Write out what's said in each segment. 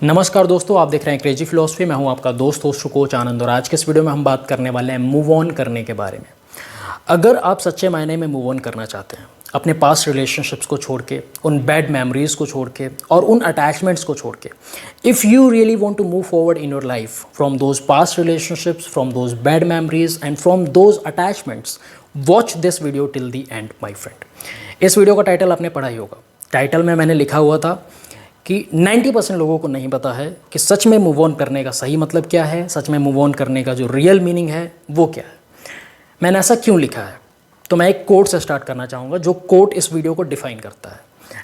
नमस्कार दोस्तों, आप देख रहे हैं क्रेजी फिलोसफी। मैं हूं आपका दोस्त कोच आनंद और आज के इस वीडियो में हम बात करने वाले हैं मूव ऑन करने के बारे में। अगर आप सच्चे मायने में मूव ऑन करना चाहते हैं, अपने पास्ट रिलेशनशिप्स को छोड़ के, उन बैड मेमोरीज को छोड़ के और उन अटैचमेंट्स को छोड़ के, if you really want to move forward in your life from those past relationships, from those bad memories and from those attachments, watch this video till the end my friend. इस video का title आपने पढ़ा ही होगा। Title में मैंने लिखा हुआ था कि 90% लोगों को नहीं पता है कि सच में मूव ऑन करने का सही मतलब क्या है, सच में मूव ऑन करने का जो रियल मीनिंग है वो क्या है। मैंने ऐसा क्यों लिखा है, तो मैं एक कोट से स्टार्ट करना चाहूँगा जो कोट इस वीडियो को डिफाइन करता है।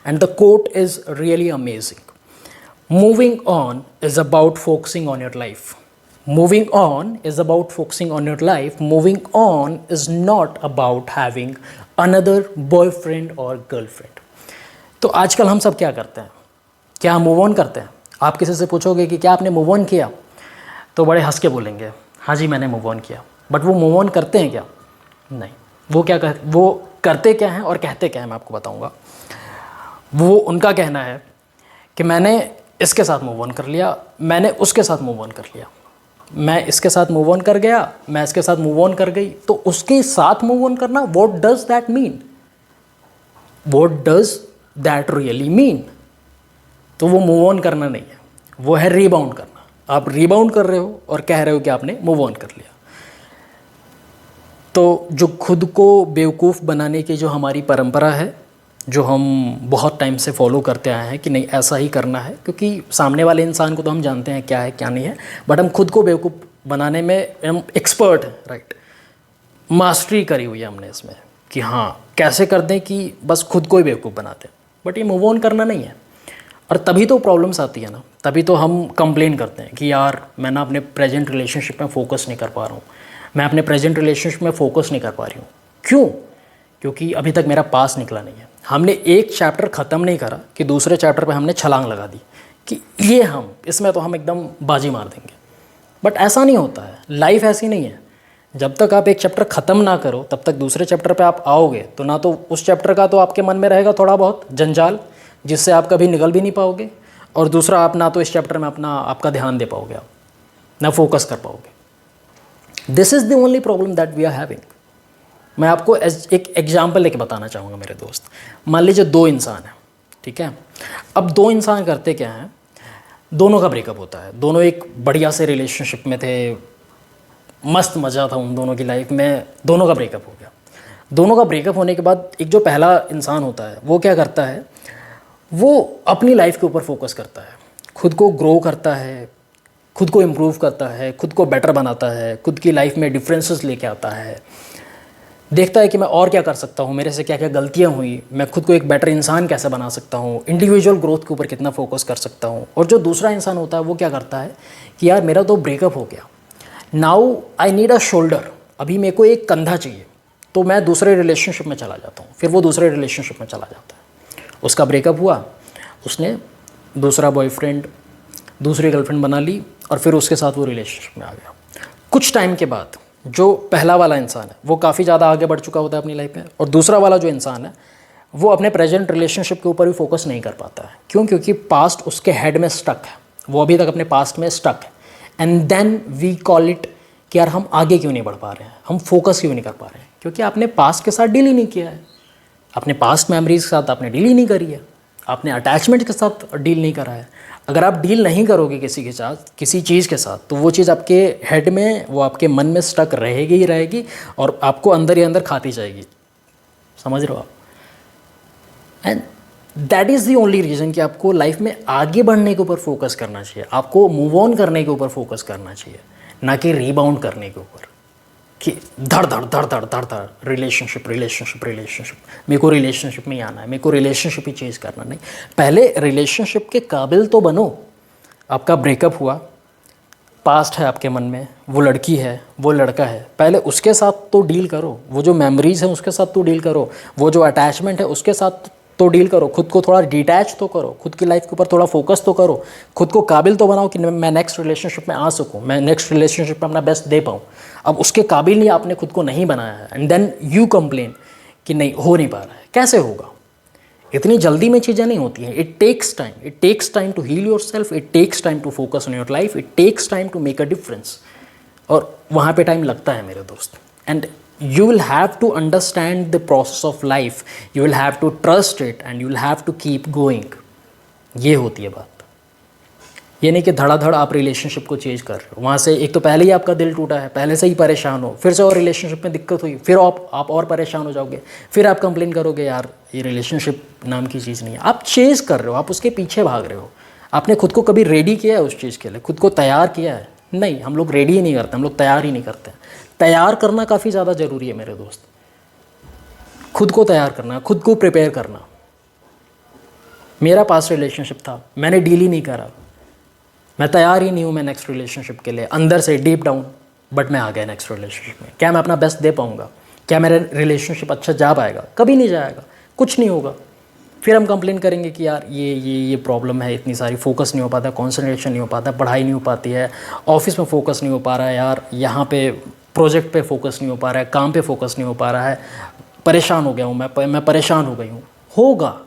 And the quote is really amazing. Moving on is about focusing on your life. Moving on is about focusing on your life. Moving on is not about having another boyfriend और girlfriend. तो आजकल हम सब क्या करते हैं, क्या हम मूव ऑन करते हैं? आप किसी से पूछोगे कि क्या आपने मूव ऑन किया, तो बड़े हंस के बोलेंगे हाँ जी मैंने मूव ऑन किया। बट वो मूव ऑन करते हैं क्या? नहीं। वो करते क्या हैं और कहते क्या हैं, मैं आपको बताऊंगा। वो उनका कहना है कि मैंने इसके साथ मूव ऑन कर लिया, मैंने उसके साथ मूव ऑन कर लिया, मैं इसके साथ मूव ऑन कर गया, मैं इसके साथ मूव ऑन कर गई। तो उसके साथ मूव ऑन करना, what does that mean? What does that really mean? तो वो मूव ऑन करना नहीं है, वो है रीबाउंड करना। आप रीबाउंड कर रहे हो और कह रहे हो कि आपने मूव ऑन कर लिया। तो जो खुद को बेवकूफ़ बनाने की जो हमारी परंपरा है, जो हम बहुत टाइम से फॉलो करते आए हैं कि नहीं ऐसा ही करना है, क्योंकि सामने वाले इंसान को तो हम जानते हैं क्या है क्या नहीं है, बट हम खुद को बेवकूफ़ बनाने में हम एक्सपर्ट हैं, राइट। मास्टरी करी हुई है हमने इसमें कि हाँ कैसे कर दें कि बस खुद को ही बेवकूफ़ बनाते हैं। बट ये मूव ऑन करना नहीं है। और तभी तो प्रॉब्लम्स आती है ना, तभी तो हम कंप्लेन करते हैं कि यार मैं ना अपने प्रेजेंट रिलेशनशिप में फ़ोकस नहीं कर पा रहा हूँ, मैं अपने प्रेजेंट रिलेशनशिप में फ़ोकस नहीं कर पा रही हूँ। क्यों? क्योंकि अभी तक मेरा पास निकला नहीं है। हमने एक चैप्टर ख़त्म नहीं करा कि दूसरे चैप्टर पे हमने छलांग लगा दी कि ये हम इसमें तो हम एकदम बाजी मार देंगे। बट ऐसा नहीं होता है, लाइफ ऐसी नहीं है। जब तक आप एक चैप्टर ख़त्म ना करो तब तक दूसरे चैप्टर पे आप आओगे तो ना तो उस चैप्टर का तो आपके मन में रहेगा थोड़ा बहुत जंजाल, जिससे आप कभी निकल भी नहीं पाओगे, और दूसरा आप ना तो इस चैप्टर में आपका ध्यान दे पाओगे, आप ना फोकस कर पाओगे। This is the only problem that we are having. मैं आपको एक एग्जाम्पल लेके बताना चाहूँगा मेरे दोस्त। मान लीजिए दो इंसान हैं, ठीक है। अब दो इंसान करते क्या हैं, दोनों का ब्रेकअप होता है। दोनों एक बढ़िया से रिलेशनशिप में थे, मस्त मज़ा था उन दोनों की लाइफ में, दोनों का ब्रेकअप हो गया। दोनों का ब्रेकअप होने के बाद एक जो पहला इंसान होता है वो क्या करता है, वो अपनी लाइफ के ऊपर फोकस करता है, खुद को ग्रो करता है, खुद को इम्प्रूव करता है, खुद को बेटर बनाता है, खुद की लाइफ में डिफरेंसेस लेके आता है, देखता है कि मैं और क्या कर सकता हूँ, मेरे से क्या क्या गलतियाँ हुई, मैं खुद को एक बेटर इंसान कैसे बना सकता हूँ, इंडिविजुअल ग्रोथ के ऊपर कितना फोकस कर सकता हूँ। और जो दूसरा इंसान होता है वो क्या करता है कि यार मेरा तो ब्रेकअप हो गया, now I need a shoulder, अभी मेरे को एक कंधा चाहिए, तो मैं दूसरे रिलेशनशिप में चला जाता हूँ। फिर वो दूसरे रिलेशनशिप में चला जाता है, उसका ब्रेकअप हुआ, उसने दूसरा बॉयफ्रेंड, दूसरी गर्लफ्रेंड बना ली और फिर उसके साथ वो रिलेशनशिप में आ गया। कुछ टाइम के बाद जो पहला वाला इंसान है वो काफ़ी ज़्यादा आगे बढ़ चुका होता है अपनी लाइफ में, और दूसरा वाला जो इंसान है वो अपने प्रेजेंट रिलेशनशिप के ऊपर भी फोकस नहीं कर पाता है। क्यों? क्योंकि पास्ट उसके हेड में स्टक है, वो अभी तक अपने पास्ट में स्टक है। And then we call it कि यार हम आगे क्यों नहीं बढ़ पा रहे हैं, हम फोकस क्यों नहीं कर पा रहे हैं, क्योंकि आपने पास्ट के साथ डील ही नहीं किया है, अपने पास्ट मेमोरीज के साथ आपने डील ही नहीं करी है, आपने अटैचमेंट के साथ डील नहीं करा है। अगर आप डील नहीं करोगे किसी के साथ, किसी चीज़ के साथ, तो वो चीज़ आपके हेड में, वो आपके मन में स्टक रहेगी ही रहेगी और आपको अंदर ही अंदर खाती जाएगी। समझ रहे हो आप? And that is the only reason कि आपको लाइफ में आगे बढ़ने के ऊपर फोकस करना चाहिए, आपको मूव ऑन करने के ऊपर फोकस करना चाहिए, ना कि रीबाउंड करने के ऊपर कि धड़ धड़ धड़ धड़ धड़ धड़ रिलेशनशिप रिलेशनशिप रिलेशनशिप, मेरे को रिलेशनशिप में ही आना है, मेरे को रिलेशनशिप ही चेंज करना। नहीं, पहले रिलेशनशिप के काबिल तो बनो। आपका ब्रेकअप हुआ, पास्ट है आपके मन में, वो लड़की है, वो लड़का है, पहले उसके साथ तो डील करो, वो जो मेमोरीज हैं उसके साथ तो डील करो, वो जो अटैचमेंट है उसके साथ तो डील करो, खुद को थोड़ा डिटैच तो करो, खुद की लाइफ के ऊपर थोड़ा फोकस तो करो, खुद को काबिल तो बनाओ कि मैं नेक्स्ट रिलेशनशिप में आ सकूं, मैं नेक्स्ट रिलेशनशिप में अपना बेस्ट दे पाऊं। अब उसके काबिल ही आपने खुद को नहीं बनाया है, एंड देन यू कंप्लेन कि नहीं हो नहीं पा रहा है। कैसे होगा? इतनी जल्दी में चीज़ें नहीं होती हैं. It takes time to heal yourself, it takes time to focus on your life, it takes time to make a difference. और वहाँ पे टाइम लगता है मेरे दोस्त. And you will have to understand the process of life, you will have to trust it and you will have to keep going. ये होती है बात. ये नहीं कि धड़ाधड़ आप रिलेशनशिप को चेंज कर रहे हो. वहाँ से एक तो पहले ही आपका दिल टूटा है, पहले से ही परेशान हो, फिर से और रिलेशनशिप में दिक्कत हुई, फिर आप और परेशान हो जाओगे, फिर आप कंप्लेन करोगे यार ये रिलेशनशिप नाम की चीज़ नहीं है. आप चेंज कर रहे हो, आप उसके पीछे भाग रहे हो. आपने खुद को कभी रेडी किया है उस चीज़ के लिए, खुद को तैयार किया है? नहीं, हम लोग रेडी ही नहीं करते, हम लोग तैयार ही नहीं करते. तैयार करना काफ़ी ज़्यादा ज़रूरी है मेरे दोस्त. खुद को तैयार करना, खुद को प्रिपेयर करना. मेरा पास्ट रिलेशनशिप था, मैंने डील ही नहीं करा, मैं तैयार ही नहीं हूँ मैं नेक्स्ट रिलेशनशिप के लिए, अंदर से डीप डाउन. बट मैं आ गया नेक्स्ट रिलेशनशिप में. क्या मैं अपना बेस्ट दे पाऊँगा? क्या मेरा रिलेशनशिप अच्छा जा पाएगा? कभी नहीं जाएगा, कुछ नहीं होगा. फिर हम कंप्लेन करेंगे कि यार ये प्रॉब्लम है, इतनी सारी, फोकस नहीं हो पाता, कंसंट्रेशन नहीं हो पाता, पढ़ाई नहीं हो पाती है, ऑफिस में फोकस नहीं हो पा रहा है, यार यहाँ पे प्रोजेक्ट पे फोकस नहीं हो पा रहा है, काम पे फोकस नहीं हो पा रहा है, परेशान हो गया हूँ मैं परेशान हो गई हूँ. होगा.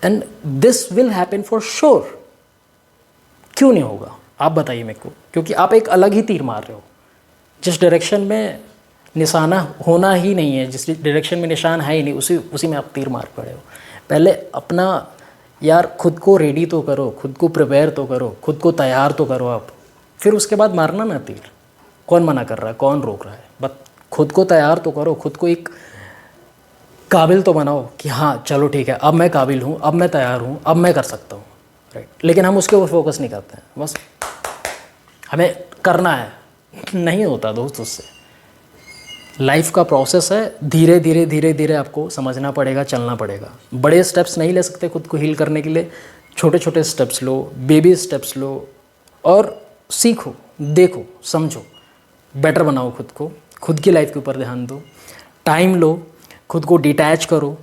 And this will happen for sure. क्यों नहीं होगा आप बताइए मेरे को? क्योंकि आप एक अलग ही तीर मार रहे हो. जिस डायरेक्शन में निशाना होना ही नहीं है, जिस डायरेक्शन में निशान है ही नहीं, उसी में आप तीर मार पड़े हो. पहले अपना यार खुद को रेडी तो करो, खुद को प्रिपेयर तो करो, खुद को तैयार तो करो आप, फिर उसके बाद मारना ना तीर. कौन मना कर रहा है, कौन रोक रहा है? बस खुद को तैयार तो करो, खुद को एक काबिल तो बनाओ कि हाँ चलो ठीक है, अब मैं काबिल हूँ, अब मैं तैयार हूँ, अब मैं कर सकता हूँ. राइट. लेकिन हम उसके ऊपर फोकस नहीं करते हैं, बस हमें करना है. नहीं होता दोस्त उससे. लाइफ का प्रोसेस है, धीरे धीरे आपको समझना पड़ेगा, चलना पड़ेगा. बड़े स्टेप्स नहीं ले सकते खुद को हील करने के लिए. छोटे छोटे स्टेप्स लो, बेबी स्टेप्स लो और सीखो, देखो, समझो, बेटर बनाओ खुद को. खुद की लाइफ के ऊपर ध्यान दो, टाइम लो, खुद को डिटैच करो,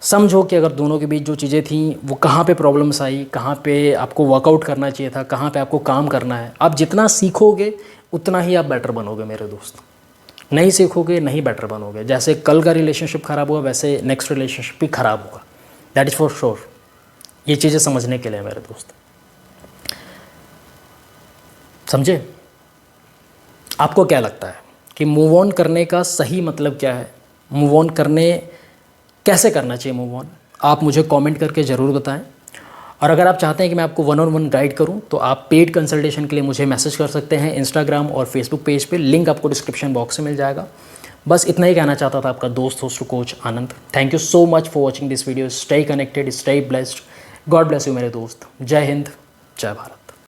समझो कि अगर दोनों के बीच जो चीज़ें थी वो कहाँ पे प्रॉब्लम्स आई, कहाँ पे आपको वर्कआउट करना चाहिए था, कहाँ पे आपको काम करना है. आप जितना सीखोगे उतना ही आप बेटर बनोगे मेरे दोस्त. नहीं सीखोगे नहीं बेटर बनोगे. जैसे कल का रिलेशनशिप ख़राब हुआ वैसे नेक्स्ट रिलेशनशिप भी ख़राब होगा. That is for sure. ये चीज़ें समझने के लिए मेरे दोस्त. समझे? आपको क्या लगता है कि मूव ऑन करने का सही मतलब क्या है? मूव ऑन करने कैसे करना चाहिए मूव ऑन? आप मुझे कमेंट करके ज़रूर बताएं. और अगर आप चाहते हैं कि मैं आपको 1-on-1 गाइड करूं तो आप पेड कंसल्टेशन के लिए मुझे मैसेज कर सकते हैं इंस्टाग्राम और फेसबुक पेज पे. लिंक आपको डिस्क्रिप्शन बॉक्स में मिल जाएगा. बस इतना ही कहना चाहता था. आपका दोस्त host coach Anand. Thank you so much for watching this video. Stay connected, stay blessed. God bless you मेरे दोस्त. जय हिंद, जय भारत.